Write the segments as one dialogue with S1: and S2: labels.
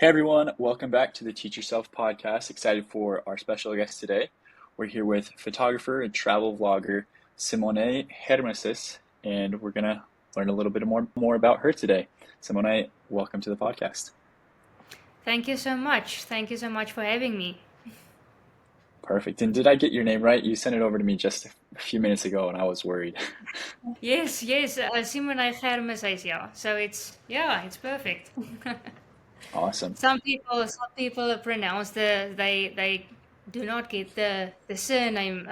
S1: Hey everyone, welcome back to the Teach Yourself podcast. Excited for our special guest today. We're here with photographer and travel vlogger Simoné Germishuys, and we're gonna learn a little bit more about her today. Simoné, welcome to the podcast.
S2: Thank you so much. Thank you so much for having me.
S1: Perfect. And did I get your name right? You sent it over to me just a few minutes ago, and I was worried.
S2: Yes, Simoné Germishuys, yeah. So it's perfect.
S1: Awesome.
S2: Some people pronounce they do not get the surname,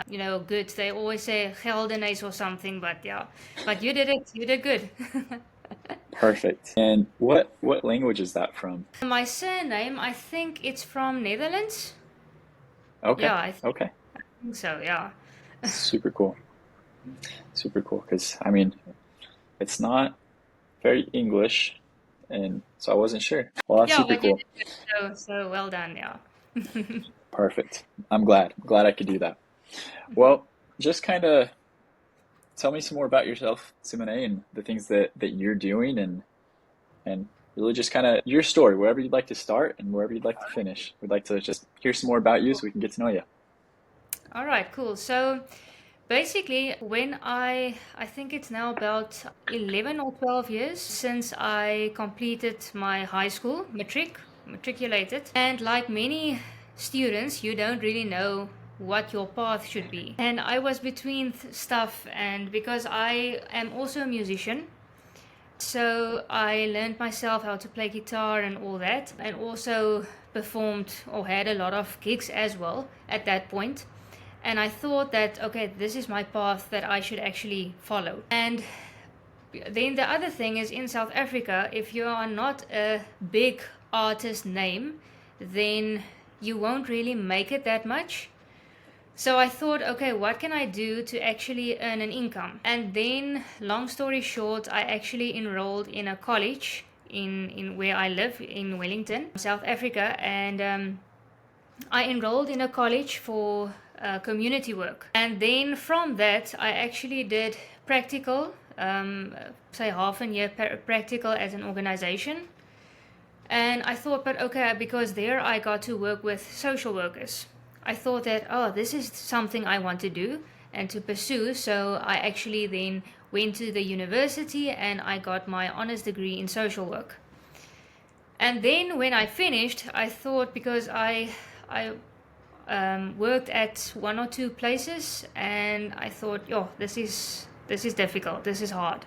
S2: good. They always say Geldenhuys or something, but yeah. But you did it. You did good.
S1: Perfect. And what language is that from?
S2: My surname, I think it's from Netherlands.
S1: Okay.
S2: Yeah, I
S1: Okay.
S2: think so. Yeah.
S1: Super cool. Super cool. Because I mean, it's not very English, and so I wasn't sure. Well, that's
S2: Yeah,
S1: super
S2: but you
S1: cool.
S2: did good. So well done. Yeah.
S1: Perfect. I'm glad I could do that. Well, just kind of tell me some more about yourself, Simone, and the things that you're doing, and really just kind of your story, wherever you'd like to start and wherever you'd like to finish. We'd like to just hear some more about you so we can get to know you.
S2: All right, cool. So basically, when I think it's now about 11 or 12 years since I completed my high school matriculated, and like many students, you don't really know what your path should be. And I was between stuff, and because I am also a musician, so I learned myself how to play guitar and all that, and also performed or had a lot of gigs as well at that point. And I thought that, okay, this is my path that I should actually follow. And then the other thing is in South Africa, if you are not a big artist name, then you won't really make it that much. So I thought, okay, what can I do to actually earn an income? And then, long story short, I actually enrolled in a college in where I live in Wellington, South Africa, and I enrolled in a college for community work. And then from that, I actually did practical, say half a year practical as an organization. And I thought, but okay, because there I got to work with social workers. I thought that, oh, this is something I want to do and to pursue. So I actually then went to the university and I got my honors degree in social work. And then when I finished, I thought because I worked at one or two places, and I thought, yo, this is difficult. This is hard.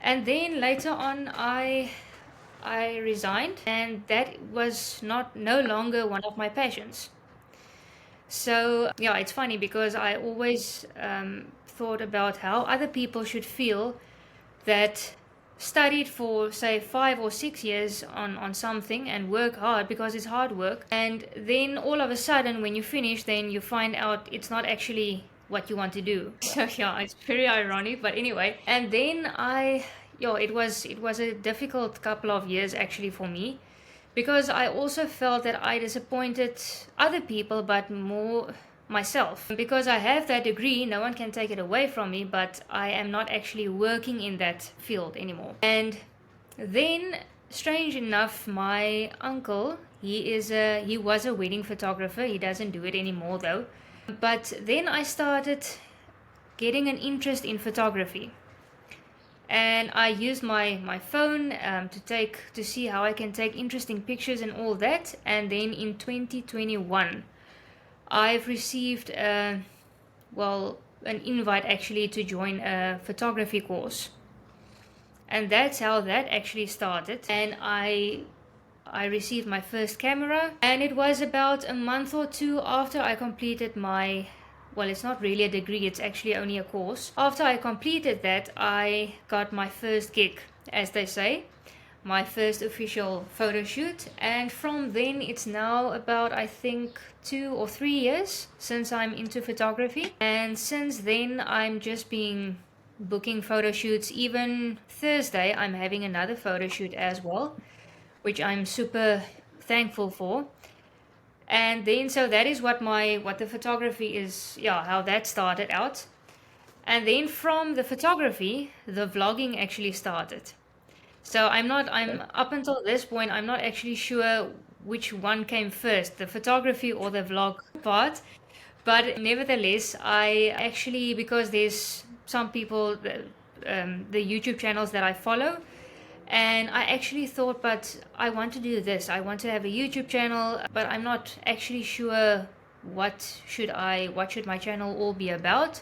S2: And then later on, I resigned, and that was not no longer one of my passions. So yeah, it's funny because I always thought about how other people should feel that studied for say 5 or 6 years on something and work hard because it's hard work, and then all of a sudden when you finish then you find out it's not actually what you want to do. So yeah, it's very ironic, but anyway. And then it was a difficult couple of years actually for me, because I also felt that I disappointed other people, but more myself. Because I have that degree, no one can take it away from me, but I am not actually working in that field anymore. And then, strange enough, my uncle, he was a wedding photographer. He doesn't do it anymore though. But then I started getting an interest in photography, and I used my phone to see how I can take interesting pictures and all that. And then in 2021, I've received an invite actually to join a photography course, and that's how that actually started. And I received my first camera, and it was about a month or two after I completed my, well, it's not really a degree, it's actually only a course. After I completed that, I got my first gig, as they say, my first official photo shoot. And from then, it's now about, I think, 2 or 3 years since I'm into photography. And since then, I'm just been booking photo shoots. Even Thursday, I'm having another photo shoot as well, which I'm super thankful for. And then so that is what the photography is, yeah, how that started out. And then from the photography, the vlogging actually started. So I'm
S1: Okay.
S2: up until this point, I'm not actually sure which one came first, the photography or the vlog part. But nevertheless, I actually, because there's some people, the YouTube channels that I follow, and I actually thought, but I want to do this. I want to have a YouTube channel, but I'm not actually sure what should my channel all be about.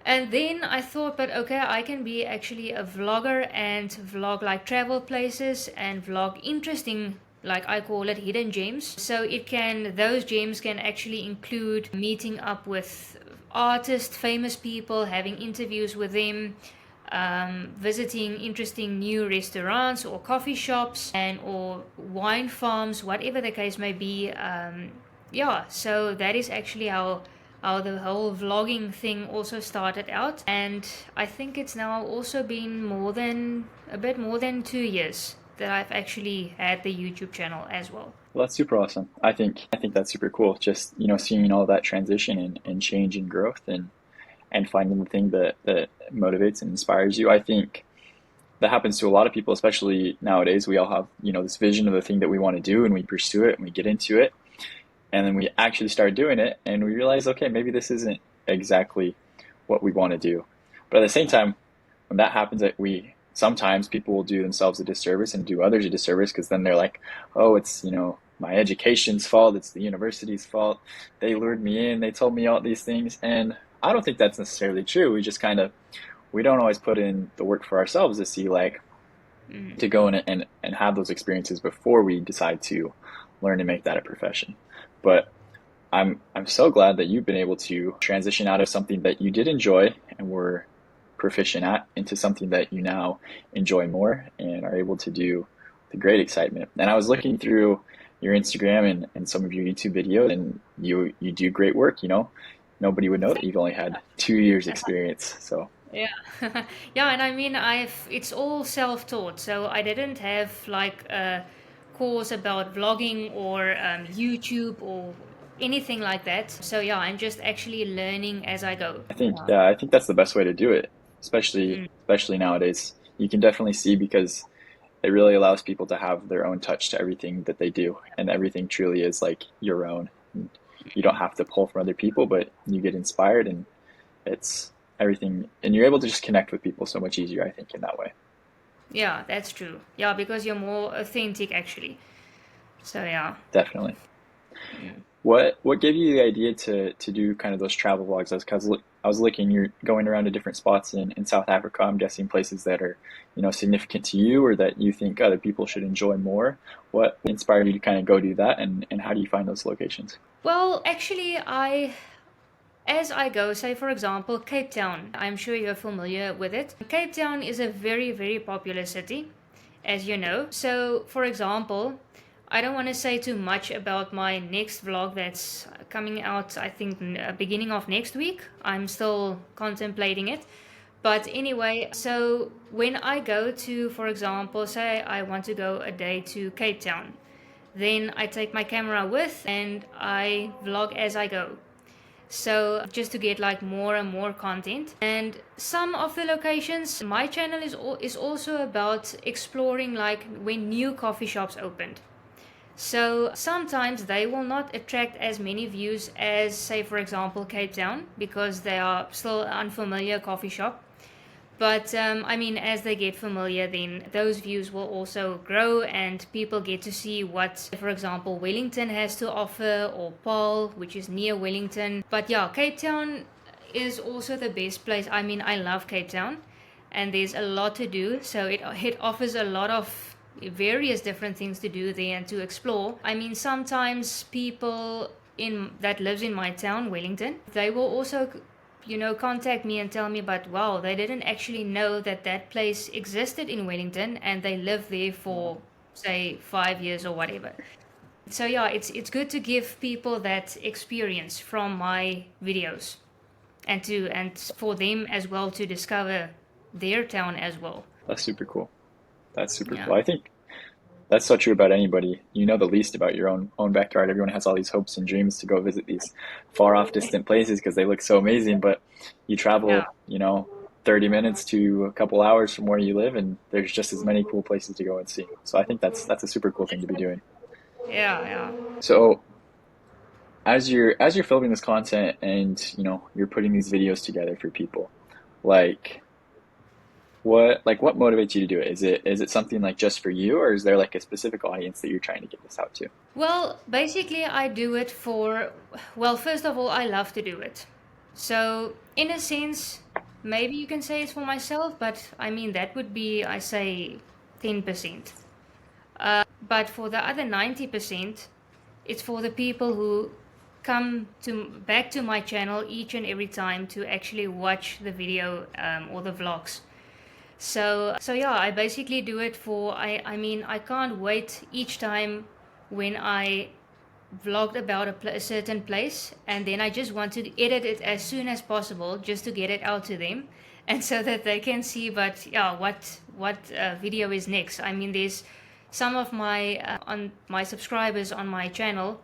S2: And then I thought, but okay, I can be actually a vlogger and vlog like travel places and vlog interesting, like I call it, hidden gems. So those gems can actually include meeting up with artists, famous people, having interviews with them, visiting interesting new restaurants or coffee shops and or wine farms, whatever the case may be. Yeah, so that is actually how the whole vlogging thing also started out, and I think it's now also been a bit more than 2 years that I've actually had the YouTube channel as well.
S1: Well, that's super awesome. I think that's super cool. Just, seeing all that transition and change and growth and finding the thing that motivates and inspires you. I think that happens to a lot of people, especially nowadays. We all have, this vision of the thing that we want to do and we pursue it and we get into it. And then we actually start doing it and we realize, okay, maybe this isn't exactly what we want to do. But at the same time, when that happens, sometimes people will do themselves a disservice and do others a disservice because then they're like, oh, it's, my education's fault, it's the university's fault. They lured me in, they told me all these things. And I don't think that's necessarily true. We don't always put in the work for ourselves to see, like,
S2: Mm.
S1: to go in and have those experiences before we decide to learn and make that a profession. But I'm so glad that you've been able to transition out of something that you did enjoy and were proficient at into something that you now enjoy more and are able to do with great excitement. And I was looking through your Instagram and some of your YouTube videos, and you do great work. Nobody would know that you've only had 2 years experience. So
S2: Yeah. Yeah, and I mean, it's all self-taught, so I didn't have like a course about vlogging or YouTube or anything like that. So yeah, I'm just actually learning as I go. Yeah.
S1: I think that's the best way to do it, especially
S2: Mm.
S1: especially nowadays. You can definitely see because it really allows people to have their own touch to everything that they do, and everything truly is like your own. And you don't have to pull from other people, but you get inspired, and it's everything, and you're able to just connect with people so much easier, I think, in that way.
S2: Yeah, that's true. Yeah, because you're more authentic actually. So yeah.
S1: Definitely.
S2: Mm.
S1: What gave you the idea to do kind of those travel vlogs? I was looking, you're going around to different spots in South Africa. I'm guessing places that are, significant to you or that you think other people should enjoy more. What inspired you to kind of go do that, and how do you find those locations?
S2: Well, actually, as I go, say for example, Cape Town. I'm sure you're familiar with it. Cape Town is a very, very popular city, as you know. So, for example, I don't want to say too much about my next vlog that's coming out, I think, beginning of next week. I'm still contemplating it. But anyway, so when I go to, for example, say I want to go a day to Cape Town, then I take my camera with and I vlog as I go. So just to get like more and more content. And some of the locations, my channel is also about exploring like when new coffee shops opened. So sometimes they will not attract as many views as, say, for example, Cape Town, because they are still an unfamiliar coffee shop. But I mean, as they get familiar, then those views will also grow, and people get to see what, for example, Wellington has to offer, or Paarl, which is near Wellington. But yeah, Cape Town is also the best place. I mean, I love Cape Town, and there's a lot to do. So it offers a lot of various different things to do there and to explore. I mean, sometimes people in that lives in my town, Wellington, they will also contact me and tell me, but wow, they didn't actually know that that place existed in Wellington and they lived there for, say, 5 years or whatever. So yeah, it's good to give people that experience from my videos and for them as well to discover their town as well.
S1: That's super cool. That's super
S2: Yeah.
S1: cool. I think that's so true about anybody. You know the least about your own backyard. Everyone has all these hopes and dreams to go visit these far off distant places because they look so amazing, but you
S2: Yeah.
S1: travel, 30 minutes to a couple hours from where you live and there's just as many cool places to go and see. So I think that's a super cool thing to be doing.
S2: Yeah, yeah.
S1: So as you're filming this content and you're putting these videos together for people, like what motivates you to do it? Is it something like just for you, or is there like a specific audience that you're trying to get this out to?
S2: Well, basically, I do it for, well, first of all, I love to do it. So, in a sense, maybe you can say it's for myself, but I mean, that would be, I say, 10%. But for the other 90%, it's for the people who come to back to my channel each and every time to actually watch the video or the vlogs. So yeah, I basically do it for, I mean, I can't wait each time when I vlogged about a certain place, and then I just want to edit it as soon as possible just to get it out to them, and so that they can see. But yeah, what video is next? I mean, there's some of my on my subscribers on my channel.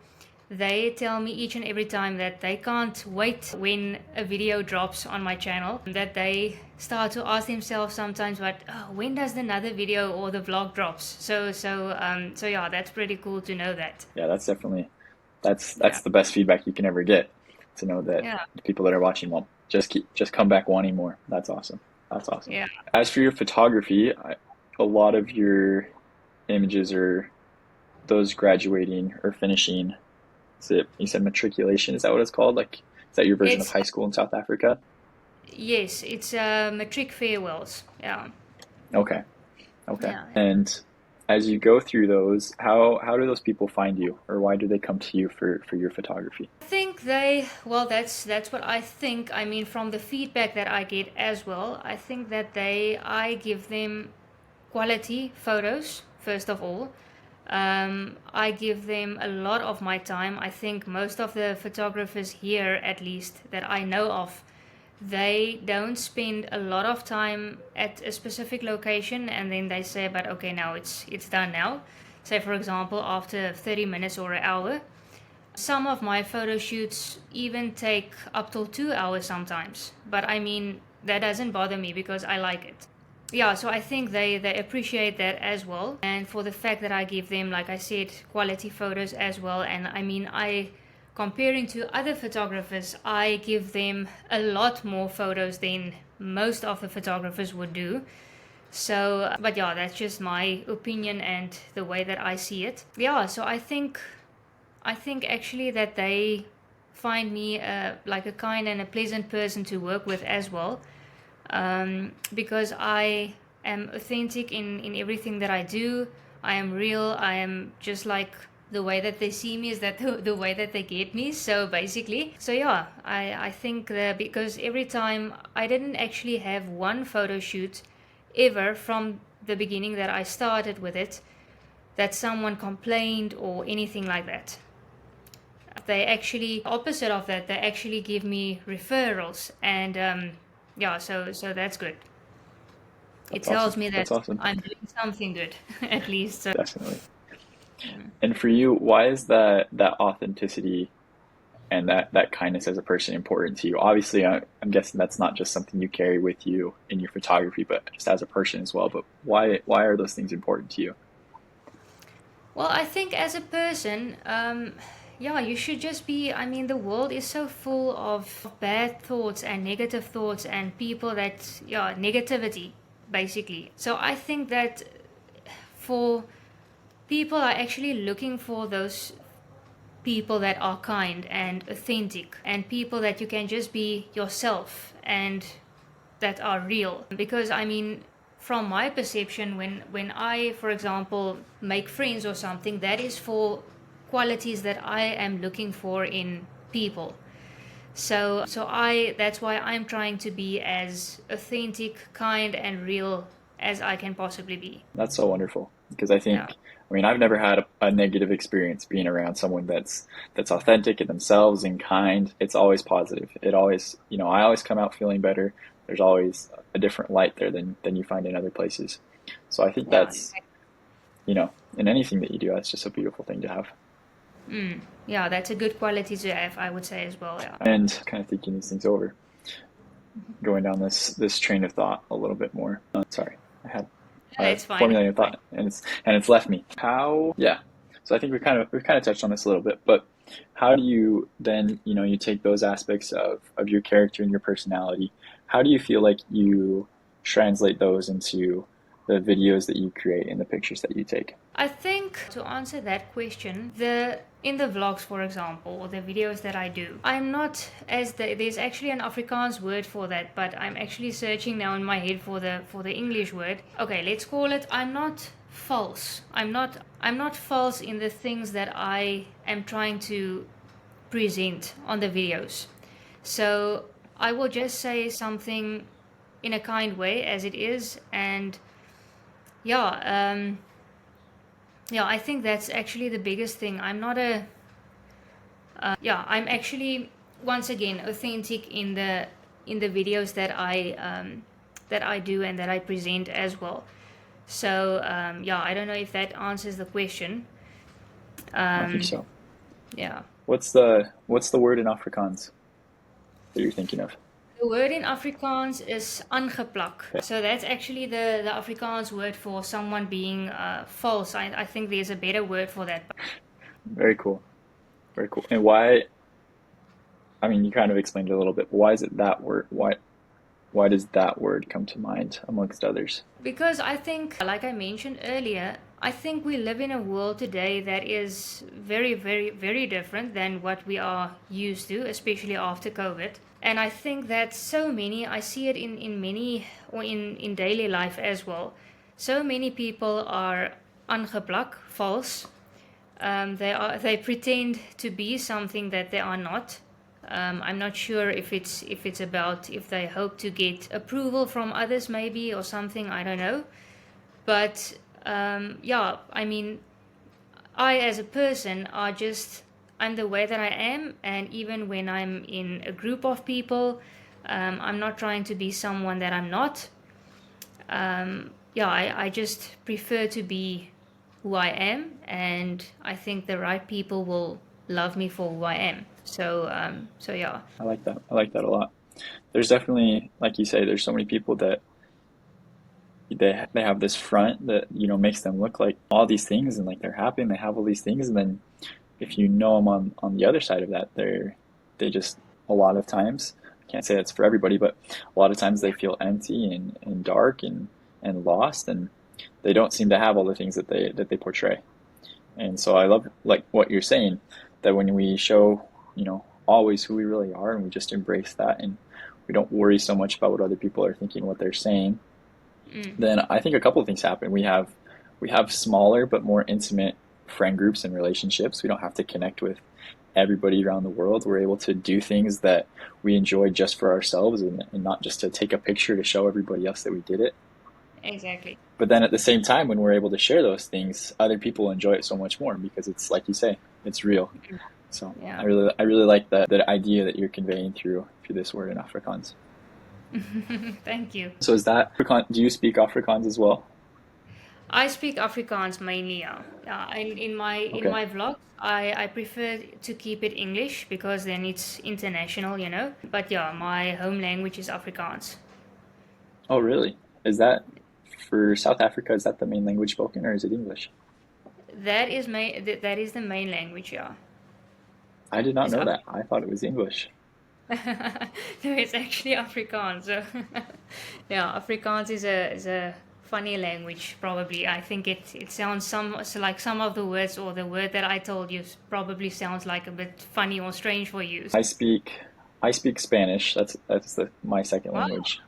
S2: They tell me each and every time that they can't wait when a video drops on my channel, that they start to ask themselves sometimes, but oh, when does another video or the vlog drops? So yeah, that's pretty cool to know that.
S1: Yeah, that's definitely that's
S2: Yeah.
S1: that's the best feedback you can ever get, to know that
S2: Yeah.
S1: the people that are watching will just come back wanting more. That's awesome. That's awesome.
S2: Yeah.
S1: As for your photography, a lot of your images are those graduating or finishing. Is it, you said matriculation? Is that what it's called? Like, is that your version of
S2: It's
S1: high school in South Africa?
S2: yes, it's matric farewells. Yeah.
S1: Okay. Okay.
S2: Yeah.
S1: And as you go through those, how do those people find you, or why do they come to you for your photography?
S2: I think they, well, that's what I think. I mean, from the feedback that I get as well, I think that I give them quality photos, first of all. I give them a lot of my time. I think most of the photographers here, at least that I know of, they don't spend a lot of time at a specific location and then they say, but okay, now it's done now. Say, for example, after 30 minutes or an hour. Some of my photo shoots even take up till 2 hours sometimes. But I mean, that doesn't bother me because I like it. Yeah, so I think they appreciate that as well. And for the fact that I give them, like I said, quality photos as well. And I mean, comparing to other photographers, I give them a lot more photos than most of the photographers would do. So, but yeah, that's just my opinion and the way that I see it. Yeah, so I think actually that they find me like a kind and a pleasant person to work with as well, because I am authentic in everything that I do. I am real. I am just like the way that they see me is that the way that they get me. So basically, so yeah, I think that because every time I didn't actually have one photo shoot ever from the beginning that I started with it that someone complained or anything like that. They actually opposite of that, they actually give me referrals, and yeah, so that's good. It
S1: That's awesome.
S2: tells me
S1: That's
S2: that
S1: awesome.
S2: I'm doing something good at least. So
S1: Definitely. And for you, why is that authenticity and that kindness as a person important to you? Obviously, I'm guessing that's not just something you carry with you in your photography, but just as a person as well. But why are those things important to you?
S2: well, I think as a person, yeah, you should just be. I mean, the world is so full of bad thoughts and negative thoughts and people that, yeah, negativity, basically. So I think that for people are actually looking for those people that are kind and authentic and people that you can just be yourself and that are real. Because I mean, from my perception, when I, for example, make friends or something, that is for qualities that I am looking for in people. So I that's why I'm trying to be as authentic, kind and real as I can possibly be.
S1: That's so wonderful because I
S2: Yeah.
S1: think, I mean, I've never had a negative experience being around someone that's authentic and themselves and kind. It's always positive. It always, I always come out feeling better. There's always a different light there than you find in other places. So I think
S2: Yeah.
S1: that's, in anything that you do, that's just a beautiful thing to have.
S2: Yeah, that's a good quality to have, I would say as well. Yeah.
S1: And kind of thinking these things over, going down this train of thought a little bit more. Sorry, I had
S2: Yeah, it's fine.
S1: formulating a
S2: Fine.
S1: thought and it's left me. How? Yeah. So I think we've kind of touched on this a little bit, but how do you then, you take those aspects of your character and your personality, how do you feel like you translate those into the videos that you create and the pictures that you take?
S2: I think to answer that question, the in the vlogs, for example, or the videos that I do, I'm not there's actually an Afrikaans word for that, but I'm actually searching now in my head for the English word. Okay, let's call it. I'm not false. I'm not false in the things that I am trying to present on the videos. So I will just say something in a kind way as it is, and yeah, yeah, I think that's actually the biggest thing. I'm not a, yeah, I'm actually once again authentic in the videos that I do and that I present as well. So yeah, I don't know if that answers the question.
S1: I think
S2: Um,
S1: so.
S2: yeah,
S1: What's the word in Afrikaans that you're thinking of?
S2: the word in Afrikaans is aangeplak.
S1: Okay,
S2: So that's actually the Afrikaans word for someone being false. I think there's a better word for that.
S1: very cool, very cool. And why? I mean, you kind of explained it a little bit, but why is it that word? Why does that word come to mind amongst others?
S2: Because I think, like I mentioned earlier, I think we live in a world today that is very, very, very different than what we are used to, especially after COVID. And I think that so many, I see it in many, or in daily life as well. So many people are aangeplak, false. They pretend to be something that they are not. I'm not sure if it's about if they hope to get approval from others maybe or something. I don't know. But yeah, I mean, I as a person are just I'm the way that I am, and even when I'm in a group of people, I'm not trying to be someone that I'm not. Yeah, I just prefer to be who I am, and I think the right people will love me for who I am. So yeah.
S1: I like that. I like that a lot. There's definitely, like you say, there's so many people that they have this front that makes them look like all these things and like they're happy and they have all these things, and then if you know them on the other side of that, they just a lot of times, I can't say that's for everybody, but a lot of times they feel empty and dark and lost, and they don't seem to have all the things that they portray. And so I love like what you're saying, that when we show, always who we really are and we just embrace that and we don't worry so much about what other people are thinking, what they're saying,
S2: Mm,
S1: then I think a couple of things happen. We have smaller but more intimate friend groups and relationships. We don't have to connect with everybody around the world. We're able to do things that we enjoy just for ourselves, and not just to take a picture to show everybody else that we did it.
S2: exactly.
S1: But then at the same time, when we're able to share those things, other people enjoy it so much more because it's like you say, it's real. So I
S2: Yeah.
S1: really, I really like that idea that you're conveying through this word in Afrikaans.
S2: Thank you.
S1: So is that Afrikaans? Do you speak Afrikaans as well?
S2: I speak Afrikaans mainly, yeah. Yeah, in
S1: Okay.
S2: my vlogs, I prefer to keep it English because then it's international. But yeah, my home language is Afrikaans.
S1: Oh, really? Is that for South Africa? Is that the main language spoken, or is it English?
S2: That is the main language, yeah.
S1: I did not
S2: It's
S1: know
S2: Af
S1: that. I thought it was English.
S2: No, it's actually Afrikaans. So yeah, Afrikaans is a funny language probably. I think it sounds so like some of the words or the word that I told you probably sounds like a bit funny or strange for you.
S1: I speak I speak Spanish. My second
S2: Wow.
S1: language.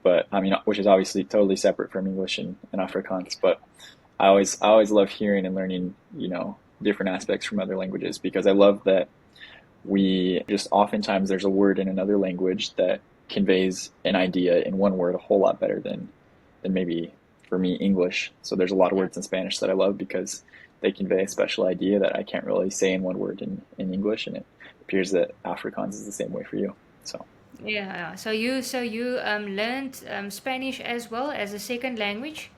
S1: But I mean, which is obviously totally separate from English and Afrikaans. But I always love hearing and learning, different aspects from other languages, because I love that we just oftentimes there's a word in another language that conveys an idea in one word a whole lot better than maybe for me English. So there's a lot of
S2: Yeah.
S1: words in Spanish that I love because they convey a special idea that I can't really say in one word in English, and it appears that Afrikaans is the same way for you. So
S2: Yeah, yeah. So you learned Spanish as well as a second language?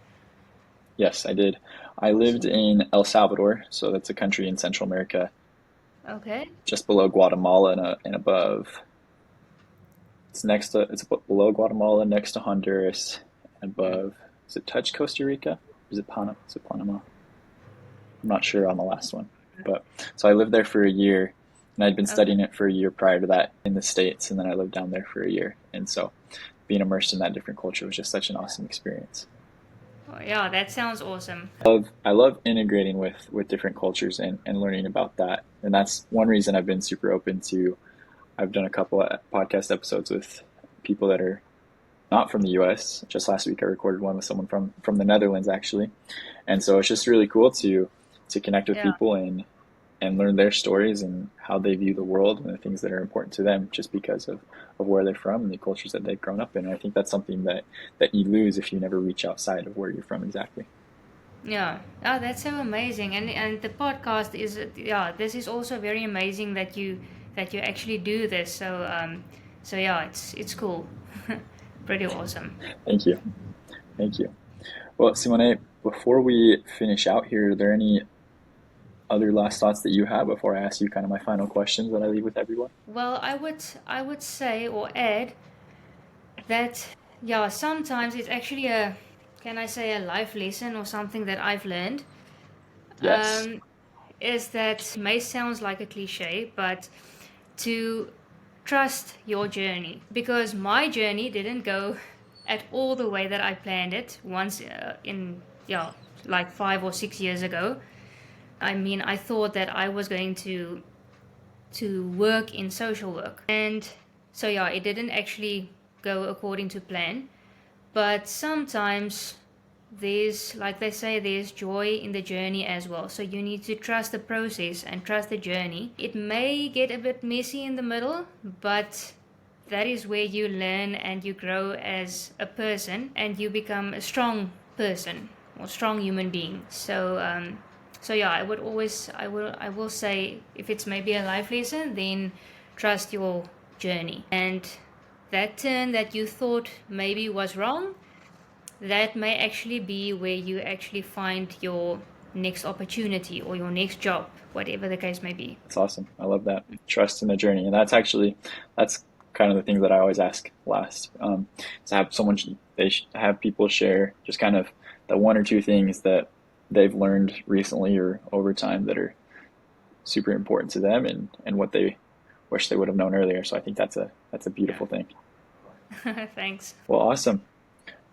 S1: yes, I did. I lived
S2: Awesome.
S1: in El Salvador, so that's a country in Central America,
S2: Okay.
S1: just below Guatemala and above. It's below Guatemala, next to Honduras, and
S2: Mm.
S1: above. Does it touch Costa Rica? Is it Panama? Is it Panama? I'm not sure on the last one. But so I lived there for a year, and I'd been
S2: Okay.
S1: studying it for a year prior to that in the States, and then I lived down there for a year. And so being immersed in that different culture was just such an awesome experience.
S2: Oh, yeah, that sounds awesome.
S1: I love integrating with different cultures and learning about that. And that's one reason I've been super open to. I've done a couple of podcast episodes with people that are not from the US. Just last week I recorded one with someone from the Netherlands actually. And so it's just really cool to connect with
S2: Yeah.
S1: people and learn their stories and how they view the world and the things that are important to them just because of where they're from and the cultures that they've grown up in. And I think that's something that you lose if you never reach outside of where you're from exactly.
S2: Yeah. Oh, that's so amazing. And the podcast is yeah, this is also very amazing that you actually do this. So yeah, it's cool. Pretty awesome.
S1: Thank you. Thank you. Well, Simone, before we finish out here, are there any other last thoughts that you have before I ask you kind of my final questions that I leave with everyone?
S2: Well, I would say or add that yeah, sometimes it's actually a can I say a life lesson or something that I've learned.
S1: Yes.
S2: Um, is that may sounds like a cliche, but to trust your journey because my journey didn't go at all the way that I planned it once in yeah like 5 or 6 years ago. I mean, I thought that I was going to work in social work, and so yeah, it didn't actually go according to plan. But sometimes there's, like they say, there's joy in the journey as well. So you need to trust the process and trust the journey. It may get a bit messy in the middle, but that is where you learn and you grow as a person and you become a strong person or strong human being. So yeah, I will say if it's maybe a life lesson, then trust your journey. And that turn that you thought maybe was wrong, that may actually be where you actually find your next opportunity or your next job, whatever the case may be.
S1: That's awesome. I love that. Trust in the journey. And that's kind of the thing that I always ask last. To have someone, have people share just kind of the one or two things that they've learned recently or over time that are super important to them and what they wish they would have known earlier. So I think that's a beautiful thing.
S2: Thanks.
S1: Well, awesome.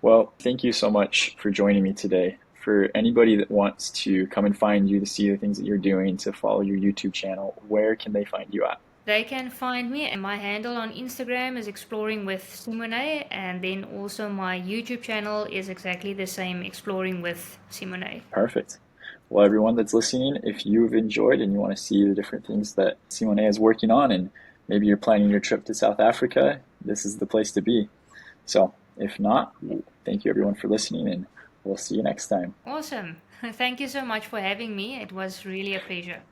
S1: Well, thank you so much for joining me today. For anybody that wants to come and find you to see the things that you're doing, to follow your YouTube channel, where can they find you at?
S2: They can find me, and my handle on Instagram is Exploring with Simoné, and then also my YouTube channel is exactly the same, Exploring with Simoné.
S1: Perfect. Well, everyone that's listening, if you've enjoyed and you want to see the different things that Simone is working on, and maybe you're planning your trip to South Africa, this is the place to be. So, if not, thank you everyone for listening, and we'll see you next time.
S2: Awesome. Thank you so much for having me. It was really a pleasure.